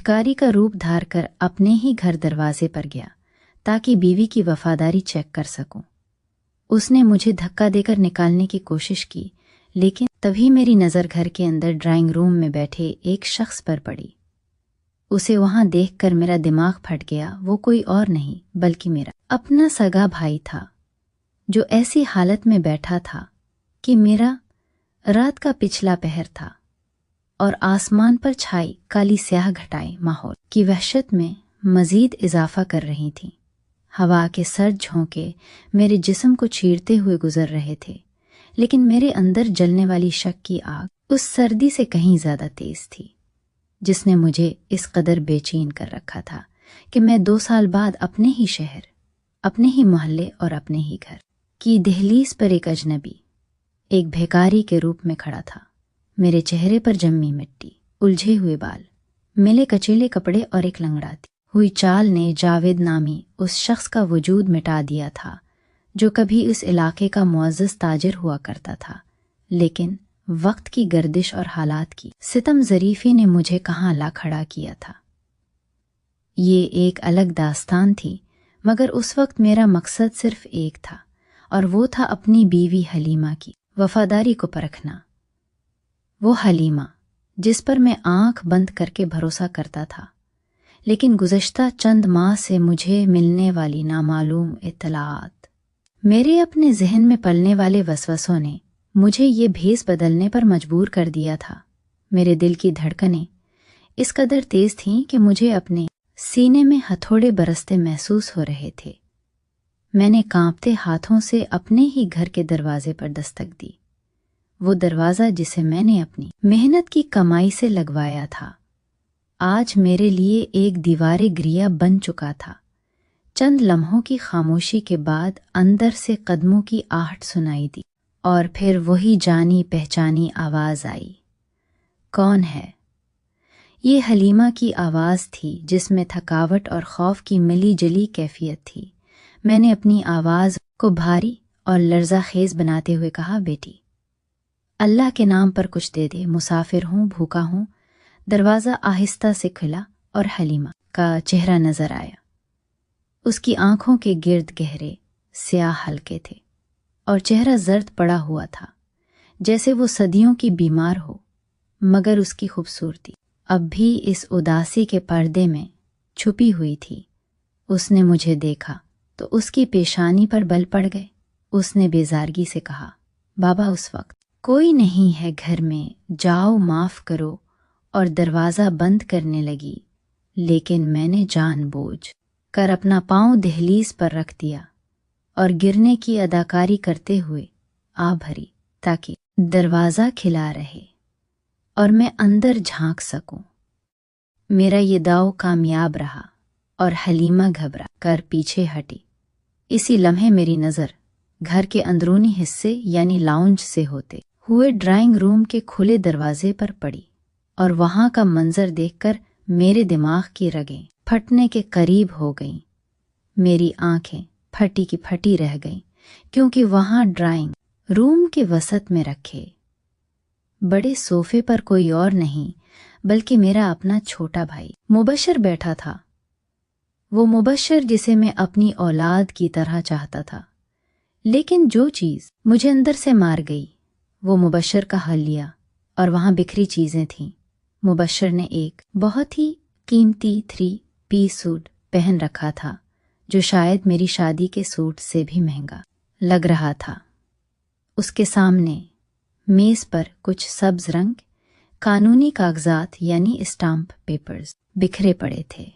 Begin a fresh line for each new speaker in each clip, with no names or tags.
भिखारी का रूप धार कर अपने ही घर दरवाजे पर गया ताकि बीवी की वफादारी चेक कर सकूं। उसने मुझे धक्का देकर निकालने की कोशिश की, लेकिन तभी मेरी नज़र घर के अंदर ड्राइंग रूम में बैठे एक शख्स पर पड़ी। उसे वहां देखकर मेरा दिमाग फट गया। वो कोई और नहीं बल्कि मेरा अपना सगा भाई था, जो ऐसी हालत में बैठा था कि मेरा रात का पिछला पहर था और आसमान पर छाई काली स्याह घटाएं माहौल की वहशत में मजीद इजाफा कर रही थीं। हवा के सर्द झोंके मेरे जिस्म को चीरते हुए गुजर रहे थे, लेकिन मेरे अंदर जलने वाली शक की आग उस सर्दी से कहीं ज्यादा तेज थी, जिसने मुझे इस कदर बेचैन कर रखा था कि मैं 2 साल बाद अपने ही शहर, अपने ही मोहल्ले और अपने ही घर की दहलीज पर एक अजनबी, एक भिखारी के रूप में खड़ा था। मेरे चेहरे पर जम्मी मिट्टी, उलझे हुए बाल, मिले कचेले कपड़े और एक लंगड़ाती हुई चाल ने जावेद नामी उस शख्स का वजूद मिटा दिया था, जो कभी इस इलाके का मुअज़्ज़ज़ ताजिर हुआ करता था। लेकिन वक्त की गर्दिश और हालात की सितम ज़रीफ़ी ने मुझे कहाँ ला खड़ा किया था। ये एक अलग दास्तान थी, मगर उस वक्त मेरा मकसद सिर्फ एक था, और वो था अपनी बीवी हलीमा की वफादारी को परखना। वो हलीमा जिस पर मैं आंख बंद करके भरोसा करता था, लेकिन गुज़श्ता चंद माह से मुझे मिलने वाली नामालूम इत्तलात, मेरे अपने जहन में पलने वाले वसवसों ने मुझे ये भेस बदलने पर मजबूर कर दिया था। मेरे दिल की धड़कनें इस कदर तेज थीं कि मुझे अपने सीने में हथौड़े बरसते महसूस हो रहे थे। मैंने कांपते हाथों से अपने ही घर के दरवाजे पर दस्तक दी, वो दरवाज़ा जिसे मैंने अपनी मेहनत की कमाई से लगवाया था, आज मेरे लिए एक दीवारे ग्रिया बन चुका था। चंद लम्हों की खामोशी के बाद अंदर से कदमों की आहट सुनाई दी, और फिर वही जानी पहचानी आवाज आई। कौन है? ये हलीमा की आवाज़ थी, जिसमें थकावट और खौफ की मिली जुली कैफियत थी। मैंने अपनी आवाज़ को भारी और लर्जा खेज बनाते हुए कहा, बेटी, अल्लाह के नाम पर कुछ दे दे, मुसाफिर हूँ, भूखा हूँ। दरवाज़ा आहिस्ता से खुला और हलीमा का चेहरा नजर आया। उसकी आंखों के गिर्द गहरे स्याह हल्के थे और चेहरा जर्द पड़ा हुआ था, जैसे वो सदियों की बीमार हो, मगर उसकी खूबसूरती अब भी इस उदासी के पर्दे में छुपी हुई थी। उसने मुझे देखा तो उसकी पेशानी पर बल पड़ गए। उसने बेजारगी से कहा, बाबा, उस वक्त कोई नहीं है घर में, जाओ माफ करो, और दरवाज़ा बंद करने लगी। लेकिन मैंने जानबूझ कर अपना पांव दहलीज पर रख दिया और गिरने की अदाकारी करते हुए आ भरी, ताकि दरवाज़ा खिला रहे और मैं अंदर झांक सकूं। मेरा ये दाव कामयाब रहा और हलीमा घबरा कर पीछे हटी। इसी लम्हे मेरी नज़र घर के अंदरूनी हिस्से यानी लाउंज से होते हुए ड्राइंग रूम के खुले दरवाजे पर पड़ी, और वहां का मंजर देखकर मेरे दिमाग की रगें फटने के करीब हो गईं। मेरी आंखें फटी की फटी रह गईं, क्योंकि वहां ड्राइंग रूम के वसत में रखे बड़े सोफे पर कोई और नहीं बल्कि मेरा अपना छोटा भाई मुबशर बैठा था। वो मुबशर जिसे मैं अपनी औलाद की तरह चाहता था। लेकिन जो चीज़ मुझे अंदर से मार गई वो मुबशर का हलिया, और वहां बिखरी चीज़ें थीं। मुबशर ने एक बहुत ही कीमती 3-पीस सूट पहन रखा था, जो शायद मेरी शादी के सूट से भी महंगा लग रहा था। उसके सामने मेज़ पर कुछ सब्ज रंग कानूनी कागजात यानी स्टाम्प पेपर्स बिखरे पड़े थे,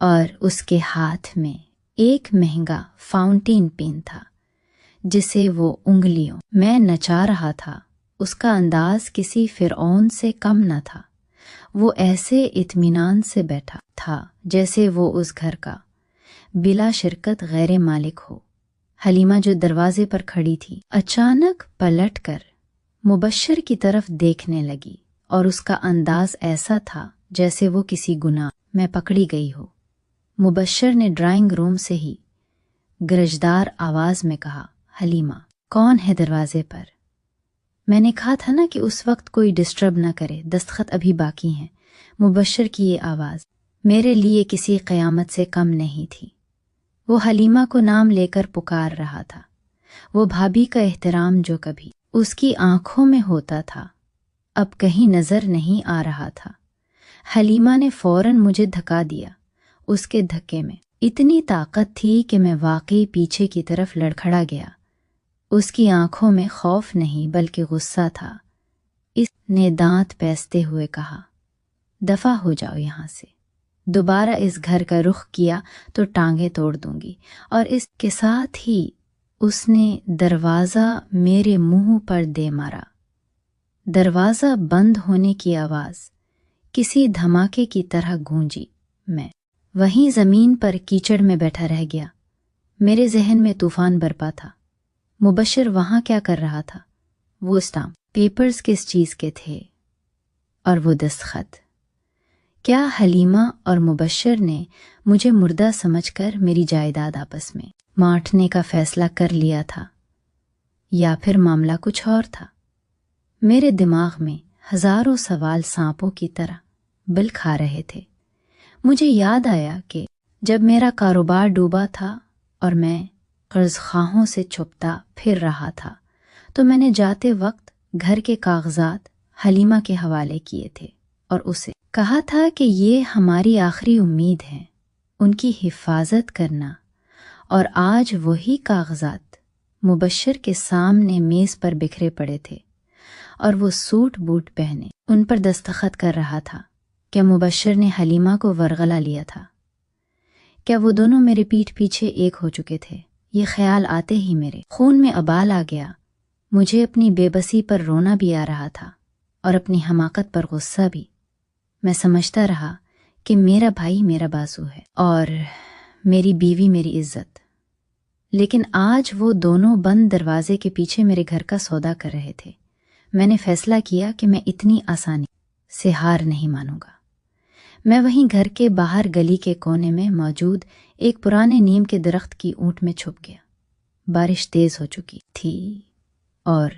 और उसके हाथ में एक महंगा फाउंटेन पेन था, जिसे वो उंगलियों में नचा रहा था। उसका अंदाज किसी फिरौन से कम न था। वो ऐसे इत्मीनान से बैठा था जैसे वो उस घर का बिला शिरकत गैर मालिक हो। हलीमा जो दरवाजे पर खड़ी थी, अचानक पलटकर मुबशर की तरफ देखने लगी, और उसका अंदाज ऐसा था जैसे वो किसी गुनाह में पकड़ी गई हो। मुबशर ने ड्राइंग रूम से ही गरजदार आवाज में कहा, हलीमा, कौन है दरवाजे पर? मैंने कहा था ना कि उस वक्त कोई डिस्टर्ब ना करे, दस्तखत अभी बाकी हैं। मुबश्शिर की ये आवाज़ मेरे लिए किसी क़यामत से कम नहीं थी। वो हलीमा को नाम लेकर पुकार रहा था। वो भाभी का एहतराम जो कभी उसकी आंखों में होता था, अब कहीं नज़र नहीं आ रहा था। हलीमा ने फ़ौरन मुझे धक्का दिया। उसके धक्के में इतनी ताकत थी कि मैं वाकई पीछे की तरफ लड़खड़ा गया। उसकी आंखों में खौफ नहीं बल्कि गुस्सा था। इसने दांत पैसते हुए कहा, दफा हो जाओ यहाँ से। दोबारा इस घर का रुख किया तो टांगे तोड़ दूंगी। और इसके साथ ही उसने दरवाज़ा मेरे मुंह पर दे मारा। दरवाज़ा बंद होने की आवाज़ किसी धमाके की तरह गूंजी। मैं वहीं ज़मीन पर कीचड़ में बैठा रह गया। मेरे जहन में तूफान बरपा था। मुबश्शिर वहाँ क्या कर रहा था? वो स्टाम्प पेपर्स किस चीज़ के थे? और वो दस्तखत? क्या हलीमा और मुबश्शिर ने मुझे मुर्दा समझकर मेरी जायदाद आपस में बांटने का फैसला कर लिया था, या फिर मामला कुछ और था? मेरे दिमाग में हजारों सवाल सांपों की तरह बिल खा रहे थे। मुझे याद आया कि जब मेरा कारोबार डूबा था और मैं कर्जखाहों से छुपता फिर रहा था, तो मैंने जाते वक्त घर के कागजात हलीमा के हवाले किए थे और उसे कहा था कि ये हमारी आखिरी उम्मीद है, उनकी हिफाजत करना। और आज वही कागजात मुबश्शिर के सामने मेज़ पर बिखरे पड़े थे और वो सूट बूट पहने उन पर दस्तखत कर रहा था। क्या मुबश्शिर ने हलीमा को वरगला लिया था? क्या वो दोनों मेरे पीठ पीछे एक हो चुके थे? ये ख्याल आते ही मेरे खून में अबाल आ गया। मुझे अपनी बेबसी पर रोना भी आ रहा था और अपनी हमाकत पर गुस्सा भी। मैं समझता रहा कि मेरा भाई मेरा बाजू है और मेरी बीवी मेरी इज्जत। लेकिन आज वो दोनों बंद दरवाजे के पीछे मेरे घर का सौदा कर रहे थे। मैंने फैसला किया कि मैं इतनी आसानी से हार नहीं मानूंगा। मैं वहीं घर के बाहर गली के कोने में मौजूद एक पुराने नीम के दरख्त की ऊंट में छुप गया। बारिश तेज हो चुकी थी और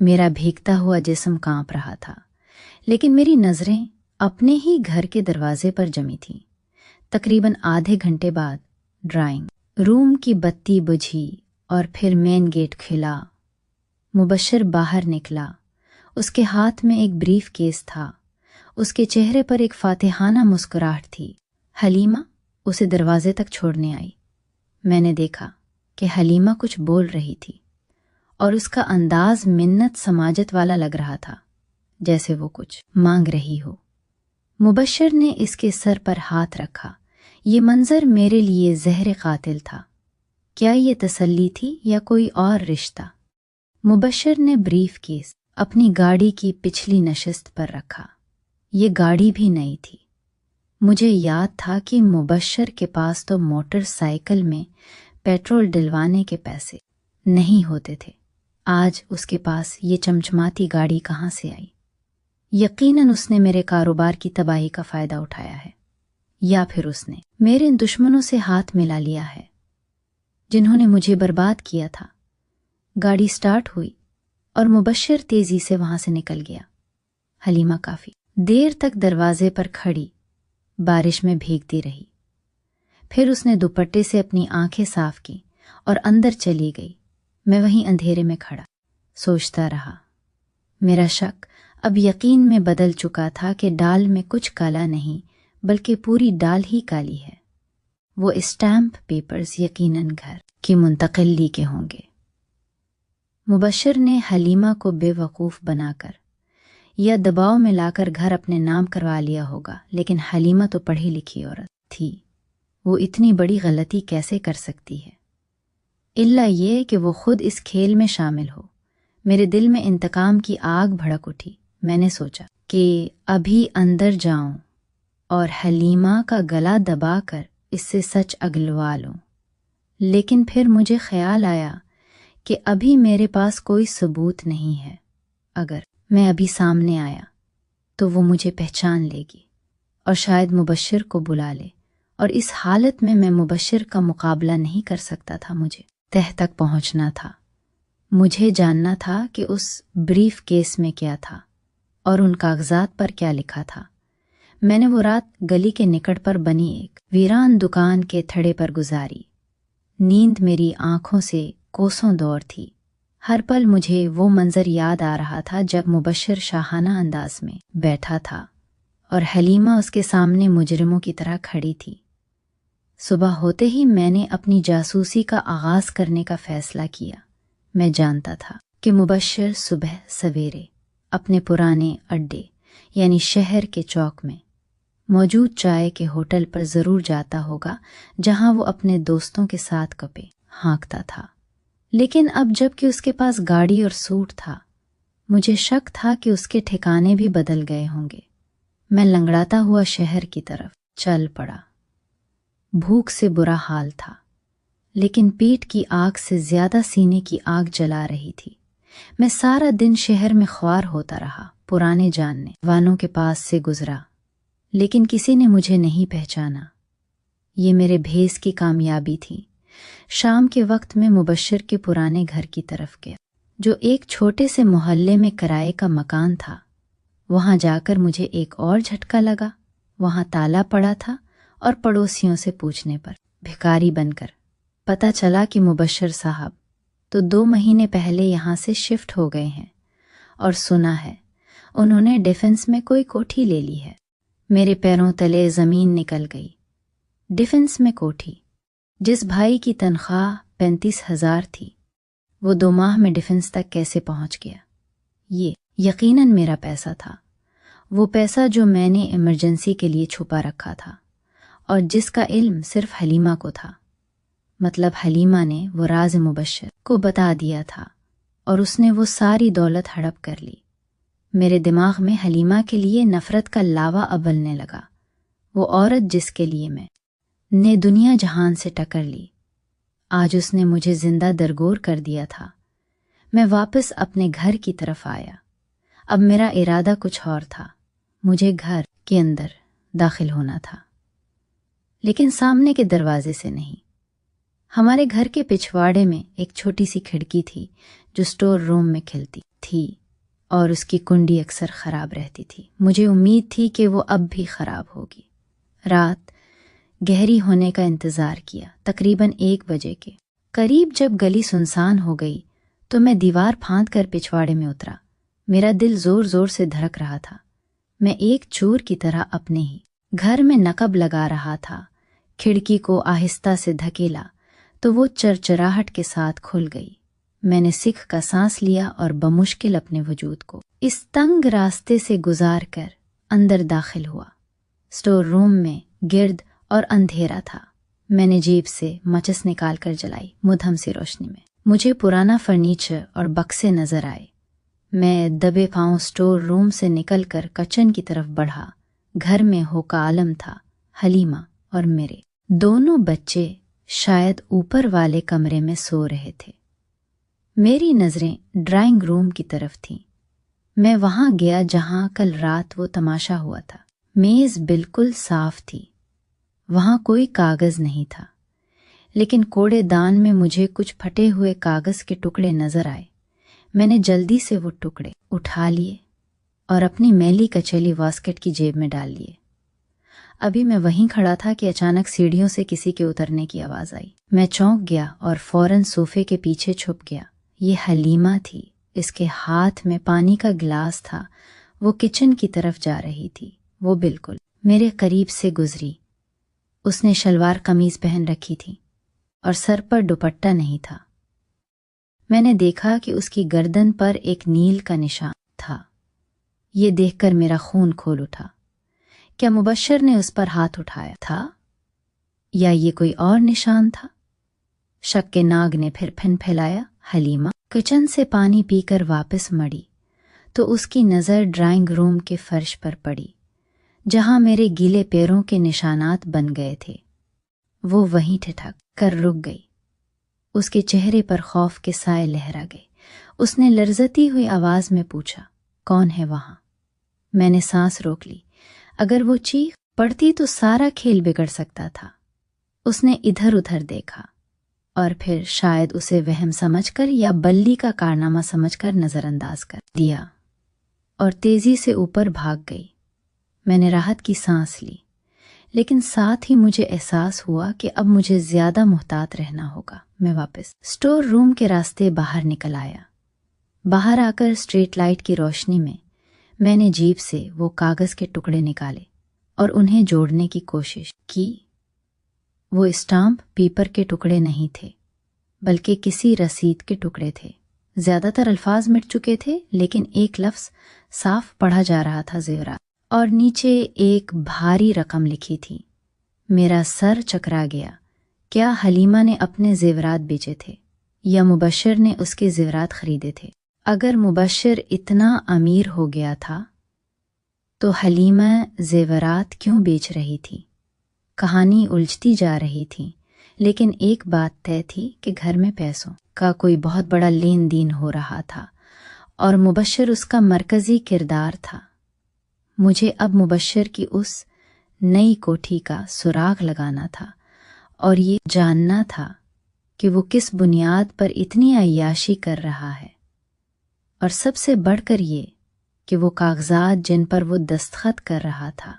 मेरा भीगता हुआ जिस्म कांप रहा था, लेकिन मेरी नजरें अपने ही घर के दरवाजे पर जमी थीं। तकरीबन आधे घंटे बाद ड्राइंग रूम की बत्ती बुझी और फिर मेन गेट खुला। मुबश्शिर बाहर निकला। उसके हाथ में एक ब्रीफ केस था। उसके चेहरे पर एक फातिहाना मुस्कुराहट थी। हलीमा उसे दरवाजे तक छोड़ने आई। मैंने देखा कि हलीमा कुछ बोल रही थी और उसका अंदाज मिन्नत समाजत वाला लग रहा था, जैसे वो कुछ मांग रही हो। मुबश्शिर ने इसके सर पर हाथ रखा। ये मंजर मेरे लिए ज़हर कातिल था। क्या ये तसल्ली थी या कोई और रिश्ता? मुबश्शिर ने ब्रीफ केस अपनी गाड़ी की पिछली नशिस्त पर रखा। ये गाड़ी भी नई थी। मुझे याद था कि मुबश्शिर के पास तो मोटरसाइकिल में पेट्रोल डलवाने के पैसे नहीं होते थे। आज उसके पास ये चमचमाती गाड़ी कहाँ से आई? यकीनन उसने मेरे कारोबार की तबाही का फ़ायदा उठाया है, या फिर उसने मेरे इन दुश्मनों से हाथ मिला लिया है जिन्होंने मुझे बर्बाद किया था। गाड़ी स्टार्ट हुई और मुबश्शिर तेजी से वहां से निकल गया। हलीमा काफी देर तक दरवाजे पर खड़ी बारिश में भीगती रही। फिर उसने दुपट्टे से अपनी आंखें साफ की और अंदर चली गई। मैं वहीं अंधेरे में खड़ा सोचता रहा। मेरा शक अब यकीन में बदल चुका था कि डाल में कुछ काला नहीं बल्कि पूरी डाल ही काली है। वो स्टैम्प पेपर्स यकीनन घर की मुंतकिली के होंगे। मुबश्शिर ने हलीमा को बेवकूफ़ बनाकर या दबाव में लाकर घर अपने नाम करवा लिया होगा, लेकिन हलीमा तो पढ़ी लिखी औरत थी। वो इतनी बड़ी गलती कैसे कर सकती है? इल्ला ये कि वो खुद इस खेल में शामिल हो। मेरे दिल में इंतकाम की आग भड़क उठी। मैंने सोचा कि अभी अंदर जाऊं और हलीमा का गला दबाकर इससे सच अगलवा लूं। लेकिन फिर मुझे ख्याल आया कि अभी मेरे पास कोई सबूत नहीं है। अगर मैं अभी सामने आया तो वो मुझे पहचान लेगी और शायद मुबश्शिर को बुला ले, और इस हालत में मैं मुबश्शिर का मुकाबला नहीं कर सकता था। मुझे तह तक पहुंचना था। मुझे जानना था कि उस ब्रीफ केस में क्या था और उन कागजात पर क्या लिखा था। मैंने वो रात गली के निकट पर बनी एक वीरान दुकान के थड़े पर गुजारी। नींद मेरी आंखों से कोसों दूर थी। हर पल मुझे वो मंजर याद आ रहा था जब मुबश्शिर शाहाना अंदाज में बैठा था और हलीमा उसके सामने मुजरिमों की तरह खड़ी थी। सुबह होते ही मैंने अपनी जासूसी का आगाज करने का फैसला किया। मैं जानता था कि मुबश्शिर सुबह सवेरे अपने पुराने अड्डे यानी शहर के चौक में मौजूद चाय के होटल पर जरूर जाता होगा, जहां वो अपने दोस्तों के साथ गप्पे हाँकता था। लेकिन अब जबकि उसके पास गाड़ी और सूट था, मुझे शक था कि उसके ठिकाने भी बदल गए होंगे। मैं लंगड़ाता हुआ शहर की तरफ चल पड़ा। भूख से बुरा हाल था, लेकिन पेट की आग से ज्यादा सीने की आग जला रही थी। मैं सारा दिन शहर में ख्वार होता रहा, पुराने जानने वालों के पास से गुजरा, लेकिन किसी ने मुझे नहीं पहचाना। ये मेरे भेस की कामयाबी थी। शाम के वक्त में मुबश्शिर के पुराने घर की तरफ गया, जो एक छोटे से मोहल्ले में किराए का मकान था। वहां जाकर मुझे एक और झटका लगा। वहां ताला पड़ा था और पड़ोसियों से पूछने पर भिखारी बनकर पता चला कि मुबश्शिर साहब तो 2 महीने पहले यहां से शिफ्ट हो गए हैं और सुना है उन्होंने डिफेंस में कोई कोठी ले ली है। मेरे पैरों तले जमीन निकल गई। डिफेंस में कोठी? जिस भाई की तनख्वाह 35,000 थी, वो 2 माह में डिफेंस तक कैसे पहुंच गया? ये यकीनन मेरा पैसा था, वो पैसा जो मैंने इमरजेंसी के लिए छुपा रखा था और जिसका इल्म सिर्फ हलीमा को था। मतलब हलीमा ने वो राज मुबश्शिर को बता दिया था और उसने वो सारी दौलत हड़प कर ली। मेरे दिमाग में हलीमा के लिए नफरत का लावा उबलने लगा। वो औरत जिसके लिए मैं ने दुनिया जहान से टक्कर ली, आज उसने मुझे जिंदा दरगोर कर दिया था। मैं वापस अपने घर की तरफ आया। अब मेरा इरादा कुछ और था। मुझे घर के अंदर दाखिल होना था, लेकिन सामने के दरवाजे से नहीं। हमारे घर के पिछवाड़े में एक छोटी सी खिड़की थी जो स्टोर रूम में खिलती थी और उसकी कुंडी अक्सर खराब रहती थी। मुझे उम्मीद थी कि वो अब भी खराब होगी। रात गहरी होने का इंतजार किया। तकरीबन 1 बजे के करीब जब गली सुनसान हो गई तो मैं दीवार फांद कर पिछवाड़े में उतरा। मेरा दिल जोर जोर से धड़क रहा था। मैं एक चोर की तरह अपने ही घर में नकब लगा रहा था। खिड़की को आहिस्ता से धकेला तो वो चरचराहट के साथ खुल गई। मैंने सिख का सांस लिया और बमुश्किल अपने वजूद को इस तंग रास्ते से गुजार कर अंदर दाखिल हुआ। स्टोर रूम में गिर्द और अंधेरा था। मैंने जेब से माचिस निकाल कर जलाई। मुधम सी रोशनी में मुझे पुराना फर्नीचर और बक्से नजर आए। मैं दबे पांव स्टोर रूम से निकलकर किचन की तरफ बढ़ा। घर में होका आलम था, हलीमा और मेरे 2 बच्चे शायद ऊपर वाले कमरे में सो रहे थे। मेरी नजरें ड्राइंग रूम की तरफ थीं। मैं वहां गया जहां कल रात वो तमाशा हुआ था। मेज बिल्कुल साफ थी, वहां कोई कागज नहीं था, लेकिन कूड़ेदान में मुझे कुछ फटे हुए कागज के टुकड़े नजर आए। मैंने जल्दी से वो टुकड़े उठा लिए और अपनी मैली कचेली वास्केट की जेब में डाल लिए। अभी मैं वहीं खड़ा था कि अचानक सीढ़ियों से किसी के उतरने की आवाज आई। मैं चौंक गया और फौरन सोफे के पीछे छुप गया। ये हलीमा थी। इसके हाथ में पानी का गिलास था। वो किचन की तरफ जा रही थी। वो बिल्कुल मेरे करीब से गुजरी। उसने शलवार कमीज पहन रखी थी और सर पर दुपट्टा नहीं था। मैंने देखा कि उसकी गर्दन पर एक नील का निशान था। ये देखकर मेरा खून खोल उठा। क्या मुबश्शिर ने उस पर हाथ उठाया था या ये कोई और निशान था? शक के नाग ने फिर फिन फैलाया। हलीमा किचन से पानी पीकर वापस मड़ी तो उसकी नजर ड्राइंग रूम के फर्श पर पड़ी, जहां मेरे गीले पैरों के निशानात बन गए थे। वो वहीं ठिठक कर रुक गई। उसके चेहरे पर खौफ के साए लहरा गए। उसने लर्जती हुई आवाज में पूछा, कौन है वहां? मैंने सांस रोक ली। अगर वो चीख पड़ती तो सारा खेल बिगड़ सकता था। उसने इधर उधर देखा और फिर शायद उसे वहम समझकर या बल्ली का कारनामा समझकर नजरअंदाज कर दिया और तेजी से ऊपर भाग गई। میں نے راحت کی سانس لی، لیکن ساتھ ہی مجھے احساس ہوا کہ اب مجھے زیادہ محتاط رہنا ہوگا۔ میں واپس اسٹور روم کے راستے باہر نکل آیا۔ باہر آ کر اسٹریٹ لائٹ کی روشنی میں نے جیب سے وہ کاغذ کے ٹکڑے نکالے اور انہیں جوڑنے کی کوشش کی۔ وہ اسٹامپ پیپر کے ٹکڑے نہیں تھے، بلکہ کسی رسید کے ٹکڑے تھے۔ زیادہ تر الفاظ مٹ چکے تھے، لیکن ایک لفظ صاف پڑھا جا رہا تھا، زیورات، اور نیچے ایک بھاری رقم لکھی تھی۔ میرا سر چکرا گیا۔ کیا حلیمہ نے اپنے زیورات بیچے تھے یا مبشر نے اس کے زیورات خریدے تھے؟ اگر مبشر اتنا امیر ہو گیا تھا تو حلیمہ زیورات کیوں بیچ رہی تھی؟ کہانی الجھتی جا رہی تھی، لیکن ایک بات طے تھی کہ گھر میں پیسوں کا کوئی بہت بڑا لین دین ہو رہا تھا اور مبشر اس کا مرکزی کردار تھا۔ مجھے اب مبشر کی اس نئی کوٹھی کا سراغ لگانا تھا اور یہ جاننا تھا کہ وہ کس بنیاد پر اتنی عیاشی کر رہا ہے، اور سب سے بڑھ کر یہ کہ وہ کاغذات جن پر وہ دستخط کر رہا تھا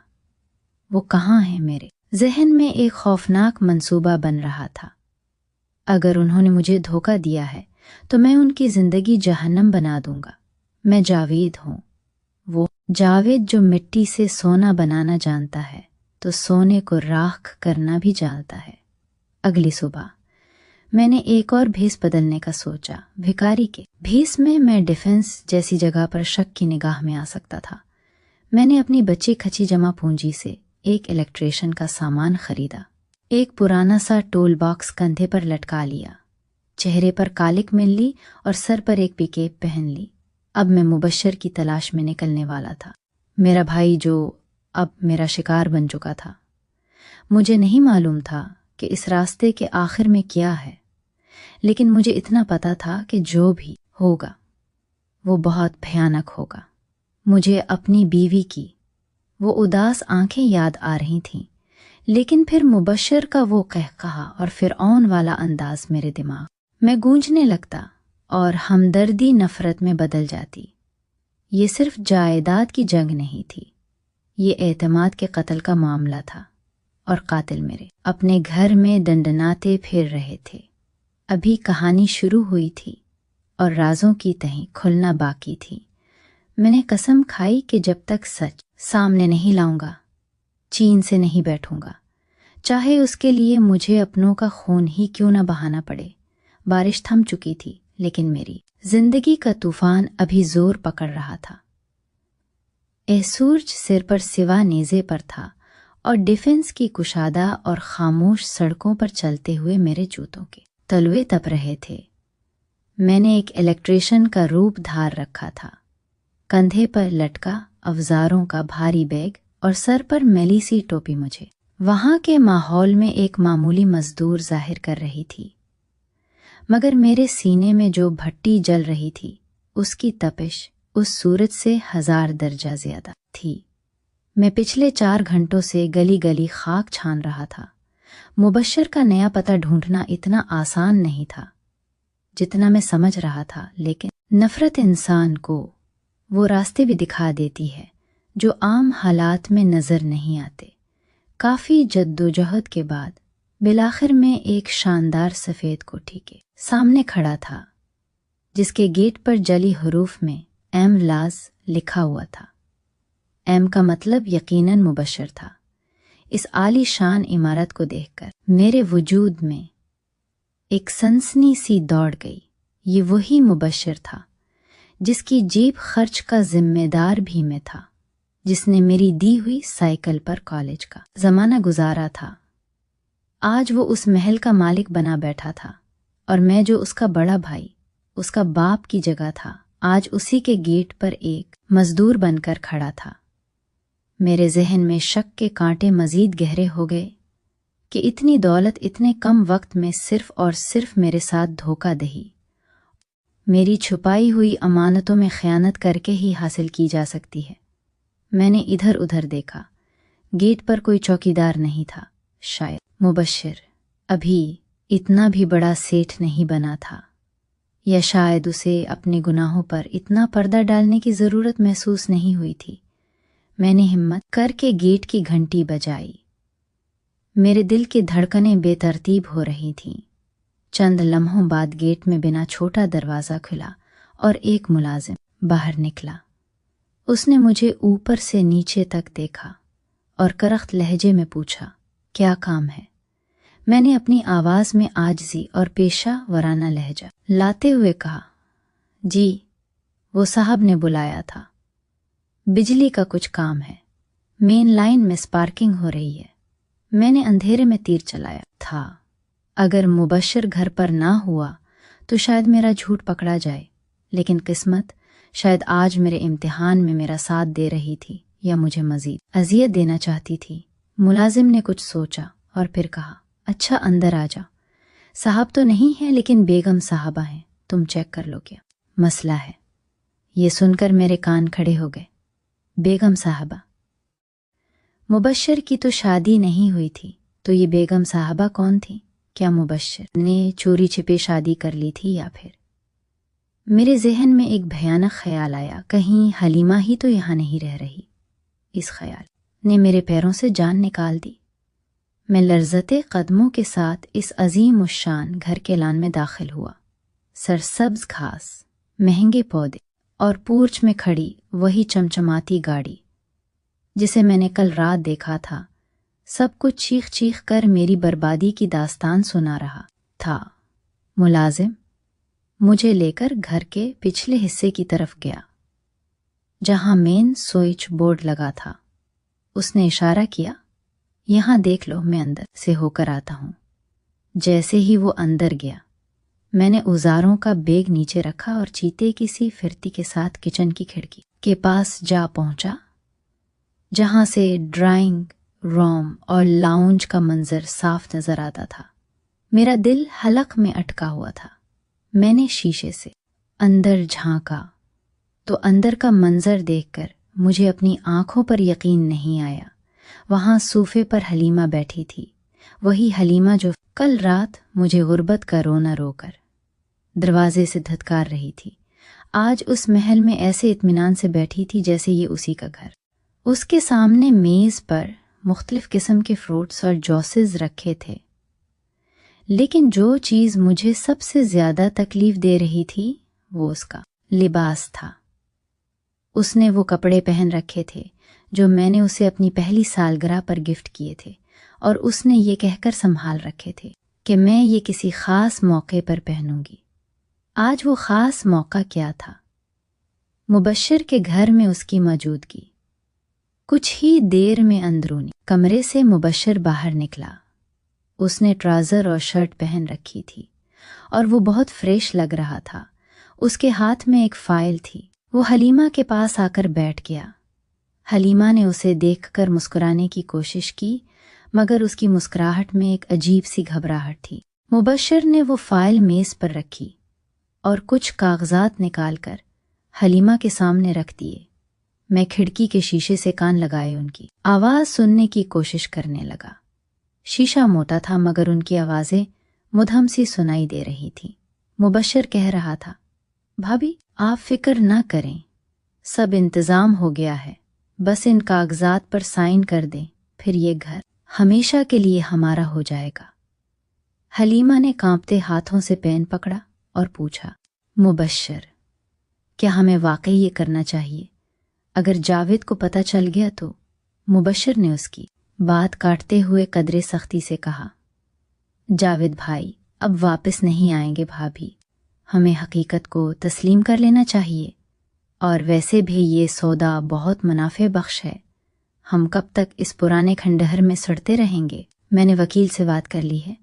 وہ کہاں ہیں۔ میرے ذہن میں ایک خوفناک منصوبہ بن رہا تھا۔ اگر انہوں نے مجھے دھوکہ دیا ہے تو میں ان کی زندگی جہنم بنا دوں گا۔ میں جاوید ہوں، وہ جاوید جو مٹی سے سونا بنانا جانتا ہے تو سونے کو راکھ کرنا بھی جانتا ہے۔ اگلی صبح میں نے ایک اور بھیس بدلنے کا سوچا۔ بھکاری کے بھیس میں ڈیفنس جیسی جگہ پر شک کی نگاہ میں آ سکتا تھا۔ میں نے اپنی بچی کھچی جمع پونجی سے ایک الیکٹریشین کا سامان خریدا، ایک پرانا سا ٹول باکس کندھے پر لٹکا لیا، چہرے پر کالک مل لی اور سر پر ایک پکیپ پہن لی۔ اب میں مبشر کی تلاش میں نکلنے والا تھا، میرا بھائی جو اب میرا شکار بن چکا تھا۔ مجھے نہیں معلوم تھا کہ اس راستے کے آخر میں کیا ہے، لیکن مجھے اتنا پتا تھا کہ جو بھی ہوگا وہ بہت بھیانک ہوگا۔ مجھے اپنی بیوی کی وہ اداس آنکھیں یاد آ رہی تھیں، لیکن پھر مبشر کا وہ قہقہا اور فرعون والا انداز میرے دماغ میں گونجنے لگتا اور ہمدردی نفرت میں بدل جاتی۔ یہ صرف جائیداد کی جنگ نہیں تھی، یہ اعتماد کے قتل کا معاملہ تھا، اور قاتل میرے اپنے گھر میں ڈنڈناتے پھر رہے تھے۔ ابھی کہانی شروع ہوئی تھی اور رازوں کی تہیں کھلنا باقی تھی۔ میں نے قسم کھائی کہ جب تک سچ سامنے نہیں لاؤں گا، چین سے نہیں بیٹھوں گا، چاہے اس کے لیے مجھے اپنوں کا خون ہی کیوں نہ بہانا پڑے۔ بارش تھم چکی تھی، لیکن میری زندگی کا طوفان ابھی زور پکڑ رہا تھا۔ سورج سر پر سوا نیزے پر تھا اور ڈیفنس کی کشادہ اور خاموش سڑکوں پر چلتے ہوئے میرے جوتوں کے تلوے تپ رہے تھے۔ میں نے ایک الیکٹریشین کا روپ دھار رکھا تھا، کندھے پر لٹکا اوزاروں کا بھاری بیگ اور سر پر میلی سی ٹوپی مجھے وہاں کے ماحول میں ایک معمولی مزدور ظاہر کر رہی تھی، مگر میرے سینے میں جو بھٹی جل رہی تھی اس کی تپش اس صورت سے 1000 درجہ زیادہ تھی۔ میں پچھلے 4 گھنٹوں سے گلی گلی خاک چھان رہا تھا۔ مبشر کا نیا پتہ ڈھونڈنا اتنا آسان نہیں تھا جتنا میں سمجھ رہا تھا، لیکن نفرت انسان کو وہ راستے بھی دکھا دیتی ہے جو عام حالات میں نظر نہیں آتے۔ کافی جدوجہد کے بعد بالآخر میں ایک شاندار سفید کوٹھی کے سامنے کھڑا تھا، جس کے گیٹ پر جلی حروف میں ایم لاز لکھا ہوا تھا۔ ایم کا مطلب یقیناً مبشر تھا۔ اس عالی شان عمارت کو دیکھ کر میرے وجود میں ایک سنسنی سی دوڑ گئی۔ یہ وہی مبشر تھا جس کی جیب خرچ کا ذمہ دار بھی میں تھا، جس نے میری دی ہوئی سائیکل پر کالج کا زمانہ گزارا تھا۔ آج وہ اس محل کا مالک بنا بیٹھا تھا، اور میں جو اس کا بڑا بھائی، اس کا باپ کی جگہ تھا، آج اسی کے گیٹ پر ایک مزدور بن کر کھڑا تھا۔ میرے ذہن میں شک کے کانٹے مزید گہرے ہو گئے کہ اتنی دولت اتنے کم وقت میں صرف اور صرف میرے ساتھ دھوکہ دہی، میری چھپائی ہوئی امانتوں میں خیانت کر کے ہی حاصل کی جا سکتی ہے۔ میں نے ادھر ادھر دیکھا، گیٹ پر کوئی چوکیدار نہیں تھا۔ شاید مبشر ابھی اتنا بھی بڑا سیٹھ نہیں بنا تھا، یا شاید اسے اپنے گناہوں پر اتنا پردہ ڈالنے کی ضرورت محسوس نہیں ہوئی تھی۔ मैंने हिम्मत करके गेट की घंटी बजाई। मेरे दिल की धड़कनें बेतरतीब हो रही थीं। चंद लम्हों बाद गेट में बिना छोटा दरवाज़ा खुला और एक मुलाजिम बाहर निकला। उसने मुझे ऊपर से नीचे तक देखा और करख्त लहजे में पूछा, क्या काम है? मैंने अपनी आवाज़ में आजिज़ी और पेशा वराना लहजा लाते हुए कहा, जी, वो साहब ने बुलाया था। बिजली का कुछ काम है, मेन लाइन में स्पार्किंग हो रही है। मैंने अंधेरे में तीर चलाया था। अगर मुबश्शिर घर पर ना हुआ तो शायद मेरा झूठ पकड़ा जाए, लेकिन किस्मत शायद आज मेरे इम्तिहान में मेरा साथ दे रही थी या मुझे मजीद अजियत देना चाहती थी। मुलाजिम ने कुछ सोचा और फिर कहा, अच्छा अंदर आ जा। साहब तो नहीं है लेकिन बेगम साहबा हैं, तुम चेक कर लो क्या मसला है। ये सुनकर मेरे कान खड़े हो गए। बेगम साहबा? मुबश्शिर की तो शादी नहीं हुई थी, तो ये बेगम साहबा कौन थी? क्या मुबश्शिर ने चोरी छिपे शादी कर ली थी या फिर? मेरे जहन में एक भयानक ख्याल आया, कहीं हलीमा ही तो यहाँ नहीं रह रही। इस ख्याल ने मेरे पैरों से जान निकाल दी। मैं लर्ज़ते कदमों के साथ इस अजीम उश्शान घर के लान में दाखिल हुआ। सरसब्ज घास, महंगे पौधे और पूर्च में खड़ी वही चमचमाती गाड़ी जिसे मैंने कल रात देखा था, सब कुछ चीख चीख कर मेरी बर्बादी की दास्तान सुना रहा था। मुलाजिम मुझे लेकर घर के पिछले हिस्से की तरफ गया, जहां मेन स्विच बोर्ड लगा था। उसने इशारा किया, यहां देख लो, मैं अंदर से होकर आता हूं। जैसे ही वो अंदर गया, मैंने औजारों का बैग नीचे रखा और चीते की सी फिरती के साथ किचन की खिड़की के पास जा पहुंचा, जहां से ड्राइंग रूम और लाउंज का मंजर साफ नजर आता था। मेरा दिल हलक में अटका हुआ था। मैंने शीशे से अंदर झांका तो अंदर का मंजर देखकर मुझे अपनी आंखों पर यकीन नहीं आया। वहां सोफे पर हलीमा बैठी थी, वही हलीमा जो कल रात मुझे गुर्बत का रोना रोकर दरवाजे से धत्कार रही थी, आज उस महल में ऐसे इत्मीनान से बैठी थी जैसे ये उसी का घर। उसके सामने मेज पर मुख्तलिफ किस्म के फ्रूट्स और जूसेस रखे थे, लेकिन जो चीज मुझे सबसे ज्यादा तकलीफ दे रही थी वो उसका लिबास था। उसने वो कपड़े पहन रखे थे जो मैंने उसे अपनी पहली सालगिरह पर गिफ्ट किए थे, और उसने ये कहकर संभाल रखे थे कि मैं ये किसी खास मौके पर पहनूंगी। आज वो खास मौका क्या था? मुबश्शिर के घर में उसकी मौजूदगी। कुछ ही देर में अंदरूनी कमरे से मुबश्शिर बाहर निकला। उसने ट्राउजर और शर्ट पहन रखी थी और वो बहुत फ्रेश लग रहा था। उसके हाथ में एक फाइल थी। वो हलीमा के पास आकर बैठ गया। हलीमा ने उसे देखकर मुस्कुराने की कोशिश की, मगर उसकी मुस्कुराहट में एक अजीब सी घबराहट थी। मुबश्शिर ने वो फाइल मेज पर रखी और कुछ कागजात निकालकर हलीमा के सामने रख दिए। मैं खिड़की के शीशे से कान लगाए उनकी आवाज सुनने की कोशिश करने लगा। शीशा मोटा था मगर उनकी आवाजें मुदहम सी सुनाई दे रही थी। मुबश्शिर कह रहा था, भाभी आप फिक्र ना करें, सब इंतजाम हो गया है, बस इन कागजात पर साइन कर दें, फिर ये घर हमेशा के लिए हमारा हो जाएगा। हलीमा ने कांपते हाथों से पेन पकड़ा और पूछा, मुबश्शिर क्या हमें वाकई ये करना चाहिए? अगर जावेद को पता चल गया तो? मुबश्शिर ने उसकी बात काटते हुए कदरे सख्ती से कहा, जावेद भाई अब वापस नहीं आएंगे भाभी, हमें हकीकत को तस्लीम कर लेना चाहिए, और वैसे भी ये सौदा बहुत मुनाफे बख्श है, हम कब तक इस पुराने खंडहर में सड़ते रहेंगे? मैंने वकील से बात कर ली है,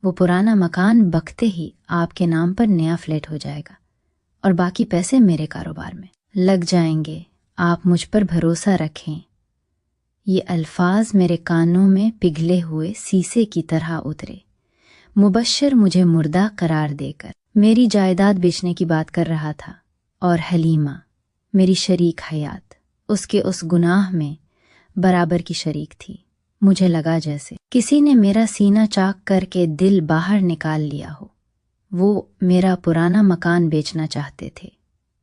वो पुराना मकान बकते ही आपके नाम पर नया फ्लैट हो जाएगा और बाकी पैसे मेरे कारोबार में लग जाएंगे, आप मुझ पर भरोसा रखें। ये अल्फाज मेरे कानों में पिघले हुए शीशे की तरह उतरे। मुबश्शिर मुझे मुर्दा करार देकर मेरी जायदाद बेचने की बात कर रहा था, और हलीमा मेरी शरीक हयात उसके उस गुनाह में बराबर की शरीक थी। मुझे लगा जैसे किसी ने मेरा सीना चाक करके दिल बाहर निकाल लिया हो। वो मेरा पुराना मकान बेचना चाहते थे,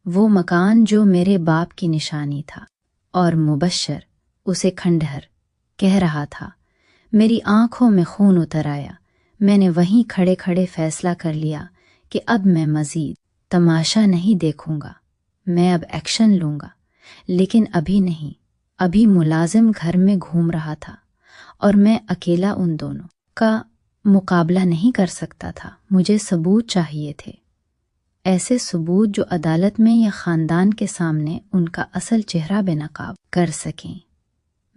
वो मकान जो मेरे बाप की निशानी था और मुबश्शिर उसे खंडहर कह रहा था। मेरी आंखों में खून उतर आया। मैंने वहीं खड़े खड़े फैसला कर लिया कि अब मैं मज़ीद तमाशा नहीं देखूंगा, मैं अब एक्शन लूंगा। लेकिन अभी नहीं। अभी मुलाजिम घर में घूम रहा था और मैं अकेला उन दोनों का मुकाबला नहीं कर सकता था। मुझे सबूत चाहिए थे, ऐसे सबूत जो अदालत में या ख़ानदान के सामने उनका असल चेहरा बेनकाब कर सकें।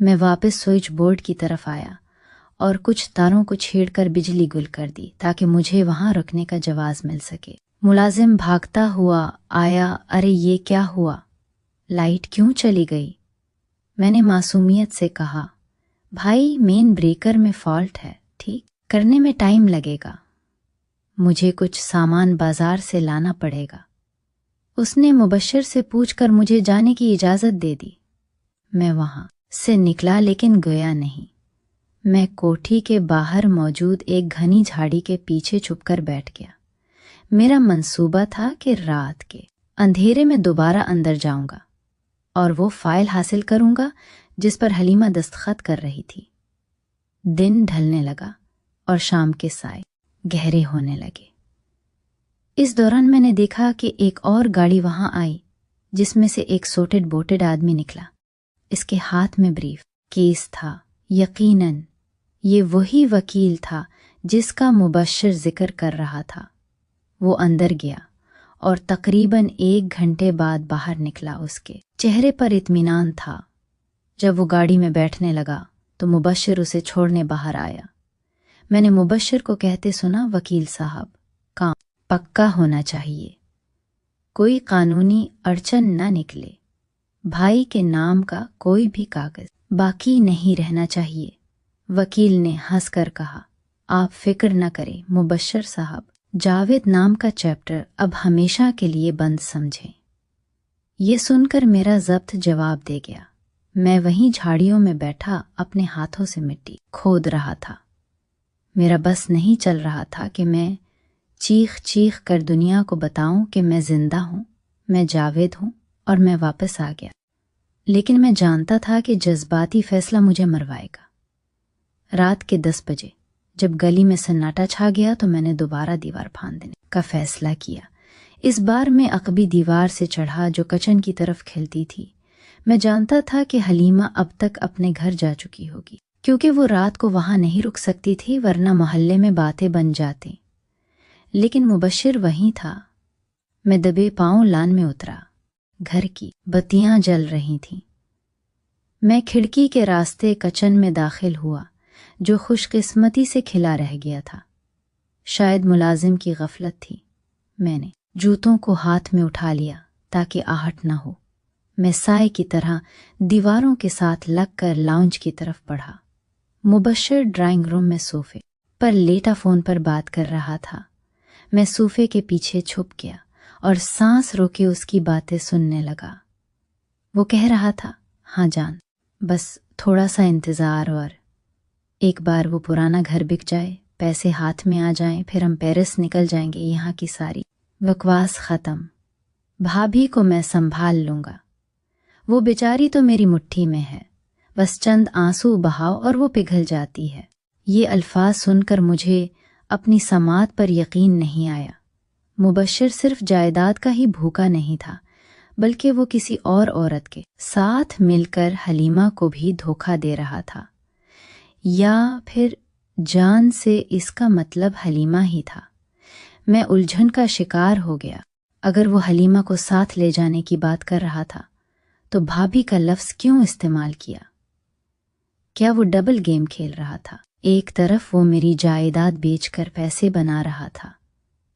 मैं वापस स्विच बोर्ड की तरफ आया और कुछ तारों को छेड़कर बिजली गुल कर दी ताकि मुझे वहां रुकने का जवाब मिल सके। मुलाजिम भागता हुआ आया। अरे ये क्या हुआ, लाइट क्यों चली गई? मैंने मासूमियत से कहा, भाई मेन ब्रेकर में फॉल्ट है, ठीक करने में टाइम लगेगा, मुझे कुछ सामान बाजार से लाना पड़ेगा। उसने मुबश्शिर से पूछकर मुझे जाने की इजाज़त दे दी। मैं वहां से निकला लेकिन गया नहीं। मैं कोठी के बाहर मौजूद एक घनी झाड़ी के पीछे छुपकर बैठ गया। मेरा मंसूबा था कि रात के अंधेरे में दोबारा अंदर जाऊंगा और वो फाइल हासिल करूंगा जिस पर हलीमा दस्तखत कर रही थी। दिन ढलने लगा और शाम के साए गहरे होने लगे। इस दौरान मैंने देखा कि एक और गाड़ी वहां आई जिसमें से एक सोटेड बोटेड आदमी निकला। इसके हाथ में ब्रीफ केस था। यकीनन ये वही वकील था जिसका मुबश्शिर जिक्र कर रहा था। वो अंदर गया और तकरीबन 1 घंटे बाद बाहर निकला। उसके चेहरे पर इत्मीनान था। जब वो गाड़ी में बैठने लगा तो मुबश्शिर उसे छोड़ने बाहर आया। मैंने मुबश्शिर को कहते सुना, वकील साहब, काम पक्का होना चाहिए, कोई कानूनी अड़चन न निकले, भाई के नाम का कोई भी कागज बाकी नहीं रहना चाहिए। वकील ने हंसकर कहा, आप फिक्र न करें मुबश्शिर साहब, जावेद नाम का चैप्टर अब हमेशा के लिए बंद समझें। ये सुनकर मेरा ज़ब्त जवाब दे गया। मैं वहीं झाड़ियों में बैठा अपने हाथों से मिट्टी खोद रहा था। मेरा बस नहीं चल रहा था कि मैं चीख चीख कर दुनिया को बताऊं कि मैं जिंदा हूं, मैं जावेद हूं और मैं वापस आ गया। लेकिन मैं जानता था कि जज्बाती फैसला मुझे मरवाएगा। रात के 10 बजे जब गली में सन्नाटा छा गया तो मैंने दोबारा दीवार फांदने का फैसला किया। इस बार मैं अकबी दीवार से चढ़ा जो कचन की तरफ खिलती थी। मैं जानता था कि हलीमा अब तक अपने घर जा चुकी होगी, क्योंकि वो रात को वहां नहीं रुक सकती थी, वरना मोहल्ले में बातें बन जाती। लेकिन मुबश्शिर वहीं था। मैं दबे पांव लान में उतरा। घर की बत्तियां जल रही थीं। मैं खिड़की के रास्ते कचन में दाखिल हुआ जो खुशकिस्मती से खिला रह गया था। शायद मुलाजिम की गफलत थी। मैंने जूतों को हाथ में उठा लिया ताकि आहट न हो। मैं साए की तरह दीवारों के साथ लगकर लाउंज की तरफ बढ़ा। मुबश्शिर ड्राइंग रूम में सोफे पर लेटा फोन पर बात कर रहा था। मैं सोफे के पीछे छुप गया और सांस रोके उसकी बातें सुनने लगा। वो कह रहा था, हाँ जान, बस थोड़ा सा इंतज़ार, और एक बार वो पुराना घर बिक जाए, पैसे हाथ में आ जाएं, फिर हम पेरिस निकल जाएंगे। यहाँ की सारी बकवास ख़त्म। भाभी को मैं संभाल लूँगा, वो बेचारी तो मेरी मुट्ठी में है, बस चंद आंसू बहाओ और वो पिघल जाती है। ये अल्फाज सुनकर मुझे अपनी समात पर यकीन नहीं आया। मुबश्शिर सिर्फ जायदाद का ही भूखा नहीं था, बल्कि वो किसी और औरत के साथ मिलकर हलीमा को भी धोखा दे रहा था। या फिर जान से इसका मतलब हलीमा ही था। मैं उलझन का शिकार हो गया। अगर वो हलीमा को साथ ले जाने की बात कर रहा था तो भाभी का लफ्ज़ क्यों इस्तेमाल किया? क्या वो डबल गेम खेल रहा था? एक तरफ वो मेरी जायदाद बेचकर पैसे बना रहा था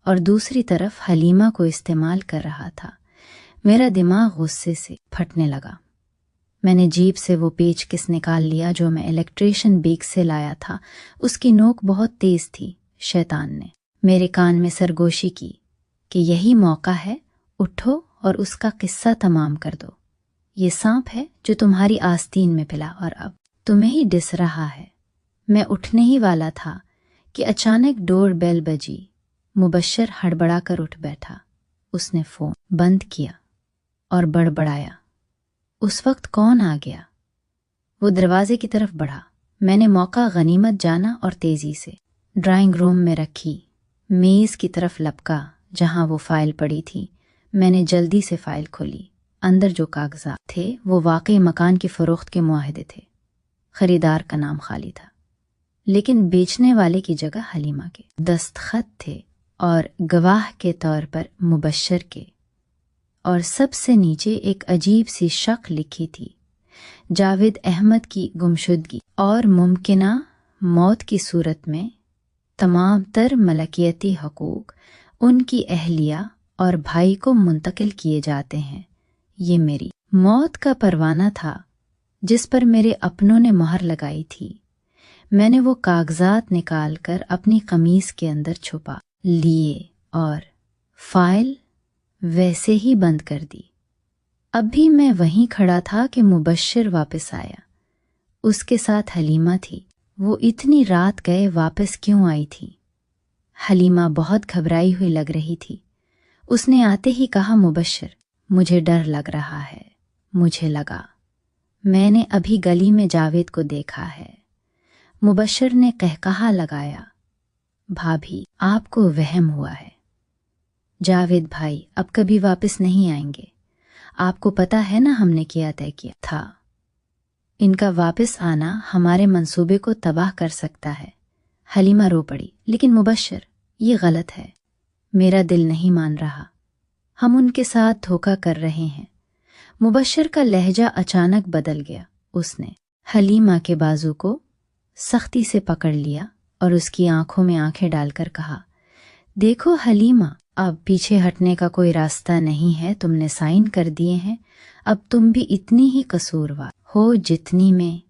और दूसरी तरफ हलीमा को इस्तेमाल कर रहा था। मेरा दिमाग गुस्से से फटने लगा। मैंने जेब से वो पेचकस निकाल लिया जो मैं इलेक्ट्रिशियन बेग से लाया था। उसकी नोक बहुत तेज थी। शैतान ने मेरे कान में सरगोशी की कि यही मौका है, उठो और उसका किस्सा तमाम कर दो। ये सांप है जो तुम्हारी आस्तीन में पिला और अब तुम्हें ही डिस रहा है। मैं उठने ही वाला था कि अचानक डोर बेल बजी। मुबश्शिर हड़बड़ा कर उठ बैठा। उसने फोन बंद किया और बड़बड़ाया, उस वक्त कौन आ गया? वो दरवाजे की तरफ बढ़ा। मैंने मौका गनीमत जाना और तेजी से ड्राइंग रूम में रखी मेज़ की तरफ लपका जहां वो फाइल पड़ी थी। मैंने जल्दी से फाइल खोली। अंदर जो कागजात थे वो वाकई मकान की फरोख्त के मुआहदे थे। खरीदार का नाम खाली था, लेकिन बेचने वाले की जगह हलीमा के दस्तखत थे और गवाह के तौर पर मुबश्शिर के। और सबसे नीचे एक अजीब सी शक्ल लिखी थी, जावेद अहमद की गुमशुदगी और मुमकिना मौत की सूरत में तमाम तर मलकियती हकूक उनकी अहलिया और भाई को मुंतकिल किए जाते हैं। ये मेरी मौत का परवाना था जिस पर मेरे अपनों ने मोहर लगाई थी। मैंने वो कागजात निकाल कर अपनी कमीज के अंदर छुपा लिए और फाइल वैसे ही बंद कर दी। अब भी मैं वहीं खड़ा था कि मुबश्शिर वापस आया। उसके साथ हलीमा थी। वो इतनी रात गए वापस क्यों आई थी? हलीमा बहुत घबराई हुई लग रही थी। उसने आते ही कहा, मुबश्शिर, मुझे डर लग रहा है। मुझे लगा मैंने अभी गली में जावेद को देखा है। मुबश्शिर ने कहकहा लगाया, भाभी, आपको वहम हुआ है। जावेद भाई अब कभी वापस नहीं आएंगे। आपको पता है ना हमने क्या तय किया था। इनका वापस आना हमारे मंसूबे को तबाह कर सकता है। हलीमा रो पड़ी, लेकिन मुबश्शिर, ये गलत है। मेरा दिल नहीं मान रहा। हम उनके साथ धोखा कर रहे हैं। मुबश्शिर का लहजा अचानक बदल गया। उसने हलीमा के बाजू को सख्ती से पकड़ लिया और उसकी आंखों में आंखें डालकर कहा, देखो हलीमा, अब पीछे हटने का कोई रास्ता नहीं है। तुमने साइन कर दिए हैं। अब तुम भी इतनी ही कसूरवार हो जितनी मैं।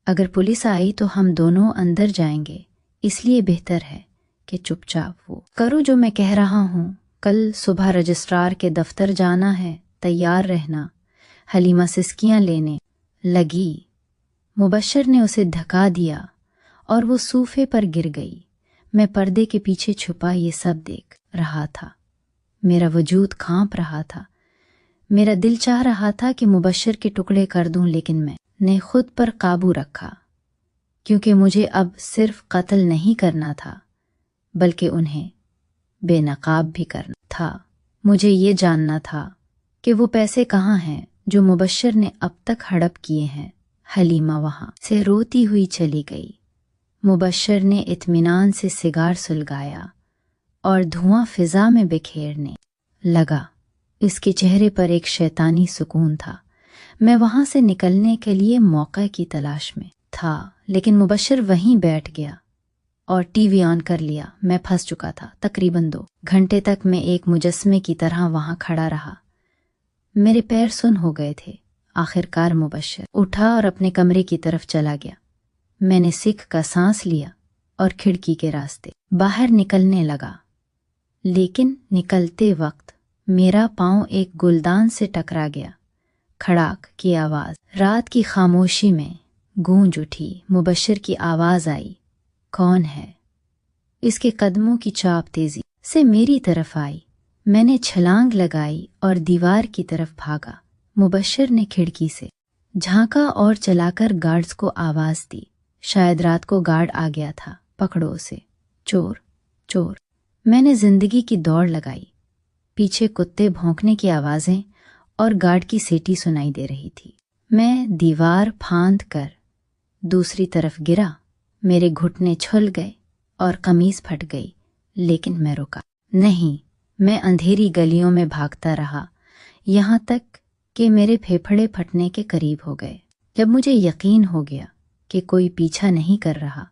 अगर पुलिस आई तो हम दोनों अंदर जाएंगे, इसलिए बेहतर है कि चुपचाप वो करो जो मैं कह रहा हूं। कल सुबह रजिस्ट्रार के दफ्तर जाना है, तैयार रहना। हलीमा सिसकियां लेने लगी। मुबश्शिर ने उसे धक्का दिया और वो सूफे पर गिर गई। मैं पर्दे के पीछे छुपा ये सब देख रहा था। मेरा वजूद कांप रहा था। मेरा दिल चाह रहा था कि मुबश्शिर के टुकड़े कर दूं, लेकिन मैंने खुद पर काबू रखा, क्योंकि मुझे अब सिर्फ कत्ल नहीं करना था बल्कि उन्हें बेनकाब भी करना था। मुझे ये जानना था कि वो पैसे कहाँ हैं जो मुबश्शिर ने अब तक हड़प किए हैं। हलीमा वहां से रोती हुई चली गई। मुबश्शिर ने इत्मीनान से सिगार सुलगाया और धुआं फिजा में बिखेरने लगा। इसके चेहरे पर एक शैतानी सुकून था। मैं वहां से निकलने के लिए मौके की तलाश में था, लेकिन मुबश्शिर वहीं बैठ गया और टीवी ऑन कर लिया। मैं फंस चुका था। तकरीबन 2 घंटे तक मैं एक मुजस्मे की तरह वहां खड़ा रहा। मेरे पैर सुन्न हो गए थे। आखिरकार मुबश्शिर उठा और अपने कमरे की तरफ चला गया। मैंने सिख का सांस लिया और खिड़की के रास्ते बाहर निकलने लगा, लेकिन निकलते वक्त मेरा पांव एक गुलदान से टकरा गया। खड़ाक की आवाज रात की खामोशी में गूंज उठी। मुबश्शिर की आवाज आई, कौन है? इसके कदमों की चाप तेजी से मेरी तरफ आई। मैंने छलांग लगाई और दीवार की तरफ भागा। मुबश्शिर ने खिड़की से झांका और चलाकर गार्ड्स को आवाज दी। शायद रात को गार्ड आ गया था। पकड़ो उसे। चोर, चोर। मैंने जिंदगी की दौड़ लगाई। पीछे कुत्ते भौंकने की आवाजें और गार्ड की सीटी सुनाई दे रही थी। मैं दीवार फांद कर दूसरी तरफ गिरा। मेरे घुटने छुल गए और कमीज फट गई, लेकिन मैं रुका नहीं। मैं अंधेरी गलियों में भागता रहा, यहां तक कि मेरे फेफड़े फटने के करीब हो गए। जब मुझे यकीन हो गया कि कोई पीछा नहीं कर रहा,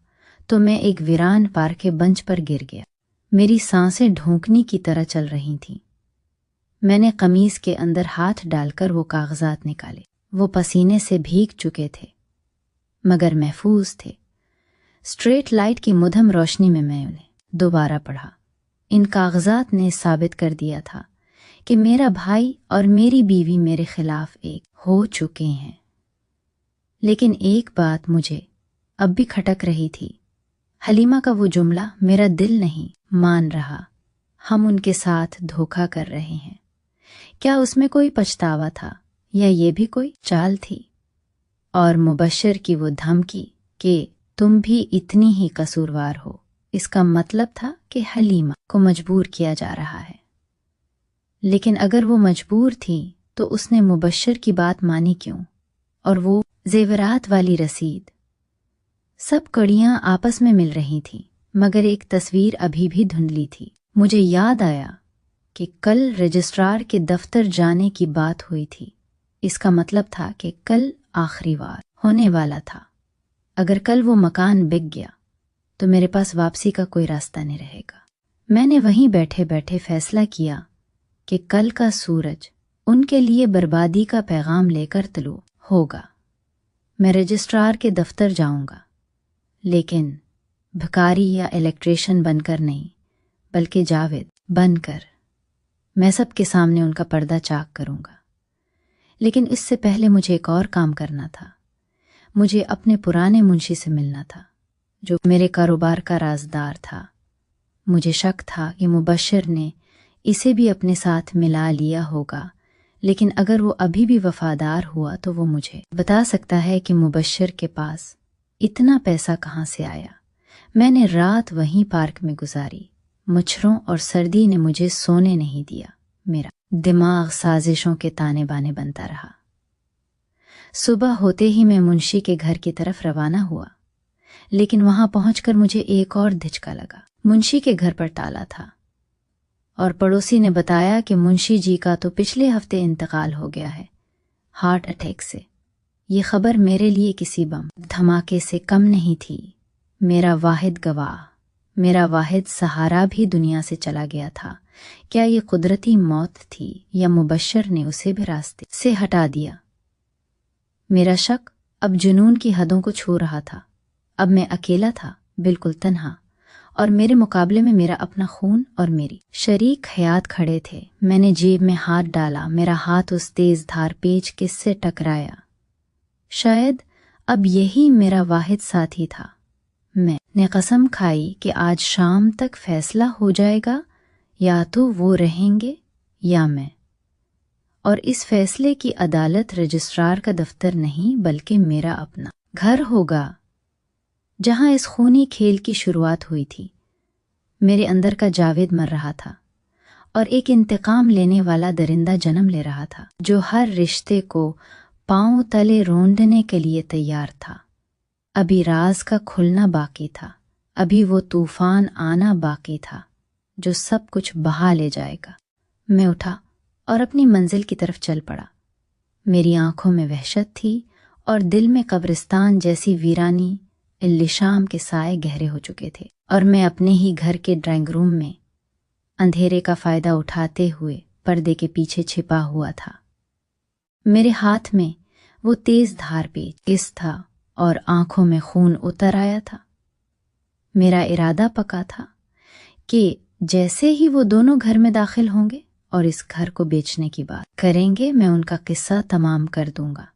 तो मैं एक वीरान पार्क के बंच पर गिर गया। मेरी सांसें ढूंकनी की तरह चल रही थीं। मैंने कमीज के अंदर हाथ डालकर वो कागजात निकाले। वो पसीने से भीग चुके थे, मगर महफूज थे। स्ट्रीट लाइट की मुधम रोशनी में मैं उन्हें दोबारा पढ़ा। इन कागजात ने साबित कर दिया था कि मेरा भाई और मेरी बीवी मेरे खिलाफ एक हो चुके हैं। लेकिन एक बात मुझे अब भी खटक रही थी। हलीमा का वो जुमला मेरा दिल नहीं मान रहा। हम उनके साथ धोखा कर रहे हैं। क्या उसमें कोई पछतावा था या ये भी कोई चाल थी? और मुबश्शिर की वो धमकी कि तुम भी इतनी ही कसूरवार हो, इसका मतलब था कि हलीमा को मजबूर किया जा रहा है। लेकिन अगर वो मजबूर थी तो उसने मुबश्शिर की बात मानी क्यों? और वो जेवरात वाली रसीद, सब कड़ियां आपस में मिल रही थीं, मगर एक तस्वीर अभी भी धुंधली थी। मुझे याद आया कि कल रजिस्ट्रार के दफ्तर जाने की बात हुई थी। इसका मतलब था कि कल आखिरी वार होने वाला था। अगर कल वो मकान बिक गया तो मेरे पास वापसी का कोई रास्ता नहीं रहेगा। मैंने वहीं बैठे बैठे फैसला किया कि कल का सूरज उनके लिए बर्बादी का पैगाम लेकर तलू होगा। मैं रजिस्ट्रार के दफ्तर जाऊंगा, लेकिन भिखारी या इलेक्ट्रिशियन बनकर नहीं, बल्कि जावेद बनकर मैं सबके सामने उनका पर्दा चाक करूंगा। लेकिन इससे पहले मुझे एक और काम करना था। मुझे अपने पुराने मुंशी से मिलना था, जो मेरे कारोबार का राजदार था। मुझे शक था कि मुबश्शिर ने इसे भी अपने साथ मिला लिया होगा, लेकिन अगर वो अभी भी वफादार हुआ तो वो मुझे बता सकता है कि मुबश्शिर के पास इतना पैसा कहाँ से आया। मैंने रात वहीं पार्क में गुजारी। मच्छरों और सर्दी ने मुझे सोने नहीं दिया। मेरा दिमाग साजिशों के ताने बाने बनता रहा। सुबह होते ही मैं मुंशी के घर की तरफ रवाना हुआ, लेकिन वहां पहुंचकर मुझे एक और धिचका लगा। मुंशी के घर पर ताला था और पड़ोसी ने बताया कि मुंशी जी का तो पिछले हफ्ते इंतकाल हो गया है, हार्ट अटैक से। ये खबर मेरे लिए किसी बम धमाके से कम नहीं थी। मेरा वाहिद गवाह, मेरा वाहिद सहारा भी दुनिया से चला गया था। क्या ये कुदरती मौत थी या मुबश्शिर ने उसे भी रास्ते से हटा दिया? मेरा शक अब जुनून की हदों को छू रहा था। अब मैं अकेला था, बिल्कुल तन्हा, और मेरे मुकाबले में मेरा अपना खून और मेरी शरीक हयात खड़े थे। मैंने जेब में हाथ डाला। मेरा हाथ उस तेज धार पेच के से टकराया। शायद अब यही मेरा वाहिद साथी था। मैंने कसम खाई कि आज शाम तक फैसला हो जाएगा, या तो वो रहेंगे या मैं। और इस फैसले की अदालत रजिस्ट्रार का दफ्तर नहीं, बल्कि मेरा अपना घर होगा, जहां इस खूनी खेल की शुरुआत हुई थी। मेरे अंदर का जावेद मर रहा था और एक इंतकाम लेने वाला दरिंदा जन्म ले रहा था, जो हर रिश्ते को पांव तले रोंदने के लिए तैयार था। अभी राज का खुलना बाकी था, अभी वो तूफान आना बाकी था जो सब कुछ बहा ले जाएगा। मैं उठा और अपनी मंजिल की तरफ चल पड़ा। मेरी आंखों में वहशत थी और दिल में कब्रिस्तान जैसी वीरानी इल्लिशाम के साए गहरे हो चुके थे। और मैं अपने ही घर के ड्राइंग रूम में अंधेरे का फायदा उठाते हुए पर्दे के पीछे छिपा हुआ था। मेरे हाथ में वो तेज धार पेच था और आंखों में खून उतर आया था। मेरा इरादा पक्का था कि जैसे ही वो दोनों घर में दाखिल होंगे और इस घर को बेचने की बात करेंगे, मैं उनका किस्सा तमाम कर दूंगा।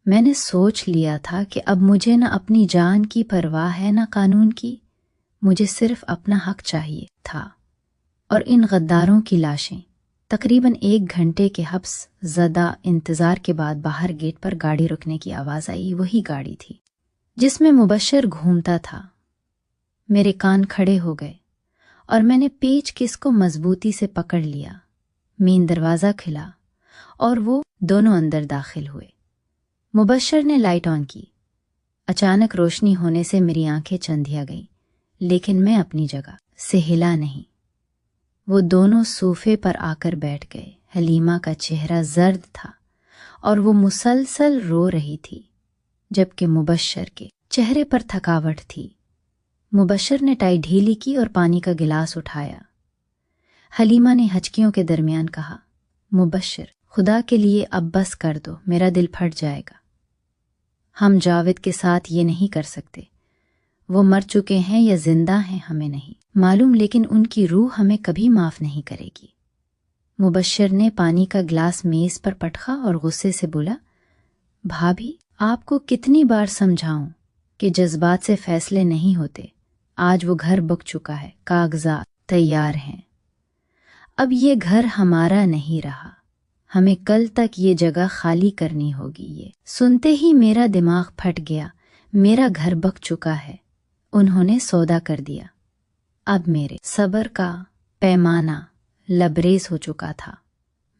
मैंने सोच लिया था कि अब मुझे न अपनी जान की परवाह है न कानून की। मुझे सिर्फ अपना हक चाहिए था। और इन गद्दारों की लाशें तकरीबन 1 घंटे के हब्स ज़दा इंतज़ार के बाद बाहर गेट पर गाड़ी रुकने की आवाज़ आई। वही गाड़ी थी जिसमें मुबश्शिर घूमता था। मेरे कान खड़े हो गए और मैंने पेच किस को मजबूती से पकड़ लिया। मेन दरवाज़ा खिला और वो दोनों अंदर दाखिल हुए। मुबश्शिर ने लाइट ऑन की। अचानक रोशनी होने से मेरी आंखें चंधिया गईं, लेकिन मैं अपनी जगह से हिला नहीं। वो दोनों सोफे पर आकर बैठ गए। हलीमा का चेहरा जर्द था और वो मुसलसल रो रही थी, जबकि मुबश्शिर के चेहरे पर थकावट थी। मुबश्शिर ने टाई ढीली की और पानी का गिलास उठाया। हलीमा ने हचकियों के दरमियान कहा, मुबश्शिर, खुदा के लिए अब बस कर दो, मेरा दिल फट जाएगा। हम जावेद के साथ ये नहीं कर सकते। वो मर चुके हैं या जिंदा हैं हमें नहीं मालूम, लेकिन उनकी रूह हमें कभी माफ नहीं करेगी। मुबश्शिर ने पानी का गिलास मेज पर पटका और गुस्से से बोला, भाभी, आपको कितनी बार समझाऊं कि जज्बात से फैसले नहीं होते। आज वो घर बिक चुका है, कागजात तैयार हैं। अब ये घर हमारा नहीं रहा, ہمیں کل تک یہ جگہ خالی کرنی ہوگی۔ یہ سنتے ہی میرا دماغ پھٹ گیا، میرا گھر بک چکا ہے، انہوں نے سودا کر دیا۔ اب میرے صبر کا پیمانہ لبریز ہو چکا تھا۔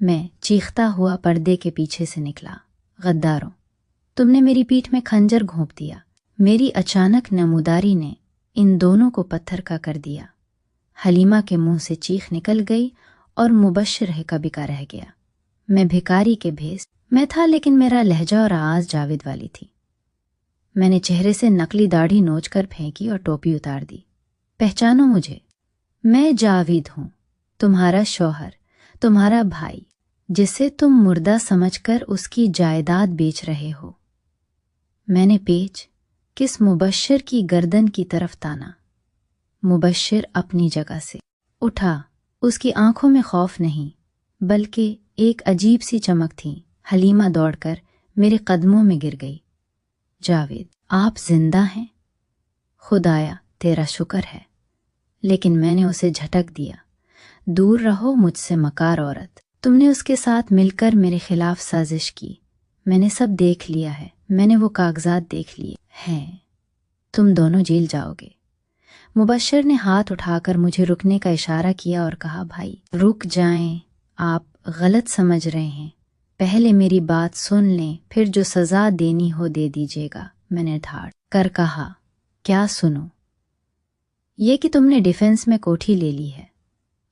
میں چیختا ہوا پردے کے پیچھے سے نکلا۔ غداروں، تم نے میری پیٹھ میں خنجر گھونپ دیا۔ میری اچانک نموداری نے ان دونوں کو پتھر کا کر دیا۔ حلیمہ کے منہ سے چیخ نکل گئی اور مبشر ہکا بکا رہ گیا۔ میں بھکاری کے بھیس میں تھا، لیکن میرا لہجہ اور آواز جاوید والی تھی۔ میں نے چہرے سے نقلی داڑھی نوچ کر پھینکی اور ٹوپی اتار دی۔ پہچانو مجھے، میں جاوید ہوں، تمہارا شوہر، تمہارا بھائی، جسے تم مردہ سمجھ کر اس کی جائیداد بیچ رہے ہو۔ میں نے پیچ کس مبشر کی گردن کی طرف تانا۔ مبشر اپنی جگہ سے اٹھا، اس کی آنکھوں میں خوف نہیں بلکہ ایک عجیب سی چمک تھی۔ حلیمہ دوڑ کر میرے قدموں میں گر گئی۔ جاوید، آپ زندہ ہیں؟ خدایا تیرا شکر ہے۔ لیکن میں نے اسے جھٹک دیا۔ دور رہو مجھ سے مکار عورت، تم نے اس کے ساتھ مل کر میرے خلاف سازش کی۔ میں نے سب دیکھ لیا ہے، میں نے وہ کاغذات دیکھ لیے ہیں، تم دونوں جیل جاؤ گے۔ مبشر نے ہاتھ اٹھا کر مجھے رکنے کا اشارہ کیا اور کہا، بھائی رک جائیں، آپ غلط سمجھ رہے ہیں، پہلے میری بات سن لیں، پھر جو سزا دینی ہو دے دیجیے گا۔ میں نے دھاڑ کر کہا، کیا سنو؟ یہ کہ تم نے ڈیفنس میں کوٹھی لے لی ہے،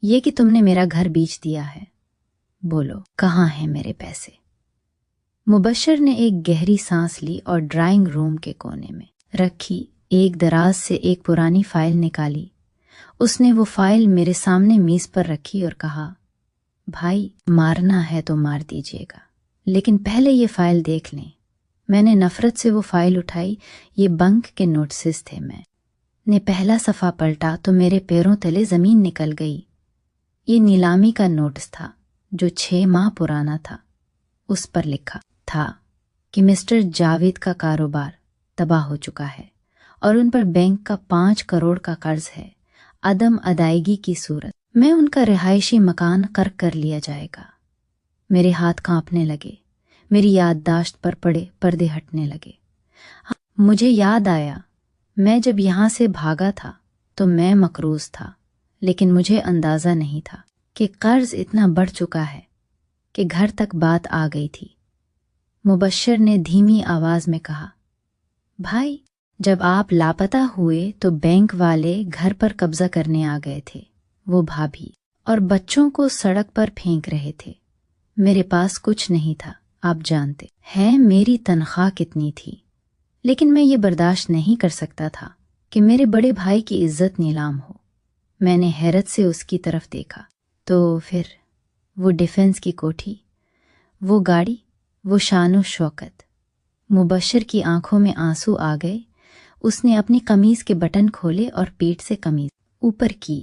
یہ کہ تم نے میرا گھر بیچ دیا ہے۔ بولو کہاں ہیں میرے پیسے؟ مبشر نے ایک گہری سانس لی اور ڈرائنگ روم کے کونے میں رکھی ایک دراز سے ایک پرانی فائل نکالی۔ اس نے وہ فائل میرے سامنے میز پر رکھی اور کہا، بھائی مارنا ہے تو مار دیجیے گا، لیکن پہلے یہ فائل دیکھ لیں۔ میں نے نفرت سے وہ فائل اٹھائی۔ یہ بنک کے نوٹسز تھے۔ میں نے پہلا صفحہ پلٹا تو میرے پیروں تلے زمین نکل گئی۔ یہ نیلامی کا نوٹس تھا جو 6 ماہ پرانا تھا۔ اس پر لکھا تھا کہ مسٹر جاوید کا کاروبار تباہ ہو چکا ہے اور ان پر بینک کا 5 کروڑ کا قرض ہے۔ عدم ادائیگی کی صورت میں ان کا رہائشی مکان غرق کر لیا جائے گا۔ میرے ہاتھ کانپنے لگے، میری یادداشت پر پڑے پردے ہٹنے لگے۔ مجھے یاد آیا، میں جب یہاں سے بھاگا تھا تو میں مقروض تھا، لیکن مجھے اندازہ نہیں تھا کہ قرض اتنا بڑھ چکا ہے کہ گھر تک بات آ گئی تھی۔ مبشر نے دھیمی آواز میں کہا، بھائی جب آپ لاپتہ ہوئے تو بینک والے گھر پر قبضہ کرنے آ گئے تھے۔ وہ بھابھی اور بچوں کو سڑک پر پھینک رہے تھے۔ میرے پاس کچھ نہیں تھا، آپ جانتے ہیں میری تنخواہ کتنی تھی، لیکن میں یہ برداشت نہیں کر سکتا تھا کہ میرے بڑے بھائی کی عزت نیلام ہو۔ میں نے حیرت سے اس کی طرف دیکھا تو پھر وہ ڈیفنس کی کوٹھی، وہ گاڑی، وہ شان و شوکت۔ مبشر کی آنکھوں میں آنسو آ گئے۔ اس نے اپنی قمیض کے بٹن کھولے اور پیٹ سے قمیض اوپر کی۔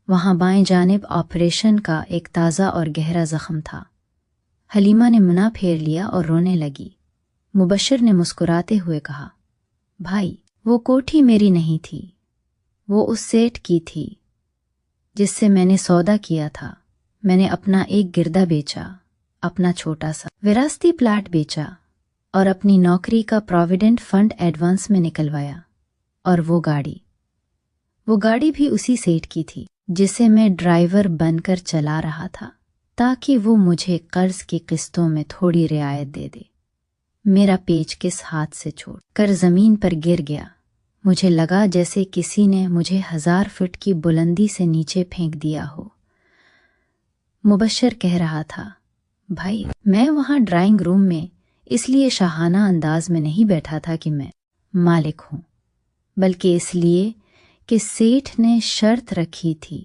وہاں بائیں جانب آپریشن کا ایک تازہ اور گہرا زخم تھا۔ حلیمہ نے منہ پھیر لیا اور رونے لگی۔ مبشر نے مسکراتے ہوئے کہا، بھائی وہ کوٹھی میری نہیں تھی، وہ اس سیٹ کی تھی جس سے میں نے سودا کیا تھا۔ میں نے اپنا ایک گردہ بیچا، اپنا چھوٹا سا وراثتی پلاٹ بیچا اور اپنی نوکری کا پروویڈنٹ فنڈ ایڈوانس میں نکلوایا۔ اور وہ گاڑی بھی اسی سیٹ کی تھی جسے میں ڈرائیور بن کر چلا رہا تھا تاکہ وہ مجھے قرض کی قسطوں میں تھوڑی رعایت دے دے۔ میرا پیچ کس ہاتھ سے چھوڑ کر زمین پر گر گیا۔ مجھے لگا جیسے کسی نے مجھے 1000 فٹ کی بلندی سے نیچے پھینک دیا ہو۔ مبشر کہہ رہا تھا، بھائی میں وہاں ڈرائنگ روم میں اس لیے شاہانہ انداز میں نہیں بیٹھا تھا کہ میں مالک ہوں، بلکہ اس لیے کہ سیٹھ نے شرط رکھی تھی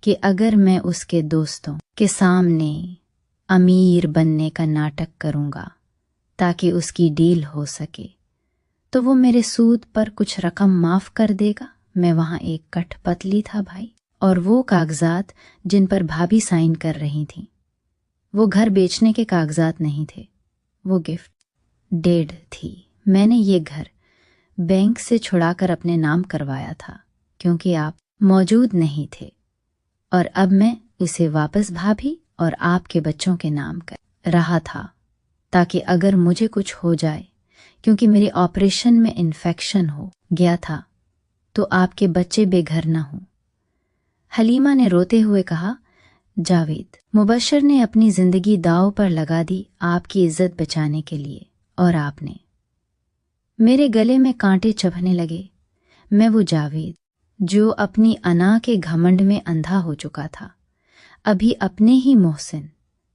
کہ اگر میں اس کے دوستوں کے سامنے امیر بننے کا ناٹک کروں گا تاکہ اس کی ڈیل ہو سکے تو وہ میرے سود پر کچھ رقم معاف کر دے گا۔ میں وہاں ایک کٹھ پتلی تھا بھائی، اور وہ کاغذات جن پر بھابھی سائن کر رہی تھیں وہ گھر بیچنے کے کاغذات نہیں تھے، وہ گفٹ ڈیڈ تھی۔ میں نے یہ گھر بینک سے چھڑا کر اپنے نام کروایا تھا کیونکہ آپ موجود نہیں تھے، اور اب میں اسے واپس بھابھی اور آپ کے بچوں کے نام کر رہا تھا تاکہ اگر مجھے کچھ ہو جائے، کیونکہ میری آپریشن میں انفیکشن ہو گیا تھا، تو آپ کے بچے بے گھر نہ ہوں۔ حلیمہ نے روتے ہوئے کہا، جاوید، مبشر نے اپنی زندگی داؤ پر لگا دی آپ کی عزت بچانے کے لیے، اور آپ نے۔ میرے گلے میں کانٹے چبھنے لگے۔ میں وہ جاوید جو اپنی انا کے گھمنڈ میں اندھا ہو چکا تھا، ابھی اپنے ہی محسن،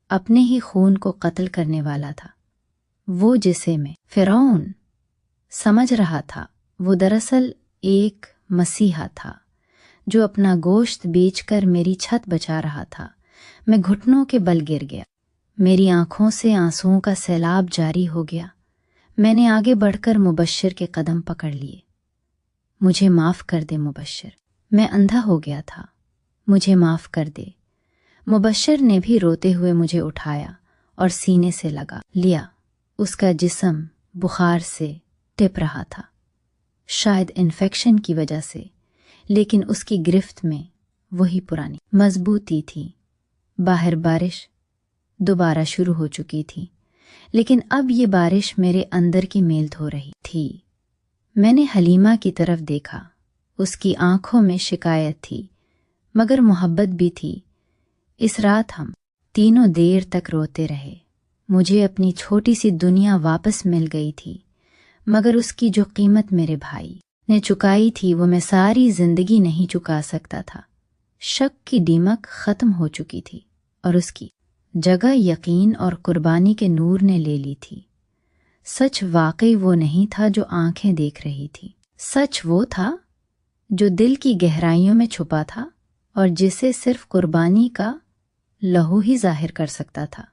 اپنے ہی خون کو قتل کرنے والا تھا، وہ جسے میں فرعون سمجھ رہا تھا، وہ دراصل ایک مسیحا تھا جو اپنا گوشت بیچ کر میری چھت بچا رہا تھا۔ میں گھٹنوں کے بل گر گیا، میری آنکھوں سے آنسوؤں کا سیلاب جاری ہو گیا۔ میں نے آگے بڑھ کر مبشر کے قدم پکڑ لیے۔ مجھے معاف کر دے مبشر، میں اندھا ہو گیا تھا، مجھے معاف کر دے۔ مبشر نے بھی روتے ہوئے مجھے اٹھایا اور سینے سے لگا لیا۔ اس کا جسم بخار سے ٹپ رہا تھا، شاید انفیکشن کی وجہ سے، لیکن اس کی گرفت میں وہی پرانی مضبوطی تھی۔ باہر بارش دوبارہ شروع ہو چکی تھی، لیکن اب یہ بارش میرے اندر کی میل دھو رہی تھی۔ میں نے حلیمہ کی طرف دیکھا، اس کی آنکھوں میں شکایت تھی مگر محبت بھی تھی۔ اس رات ہم تینوں دیر تک روتے رہے۔ مجھے اپنی چھوٹی سی دنیا واپس مل گئی تھی، مگر اس کی جو قیمت میرے بھائی نے چکائی تھی وہ میں ساری زندگی نہیں چکا سکتا تھا۔ شک کی دیمک ختم ہو چکی تھی اور اس کی جگہ یقین اور قربانی کے نور نے لے لی تھی۔ سچ واقعی وہ نہیں تھا جو آنکھیں دیکھ رہی تھی، سچ وہ تھا جو دل کی گہرائیوں میں چھپا تھا اور جسے صرف قربانی کا لہو ہی ظاہر کر سکتا تھا۔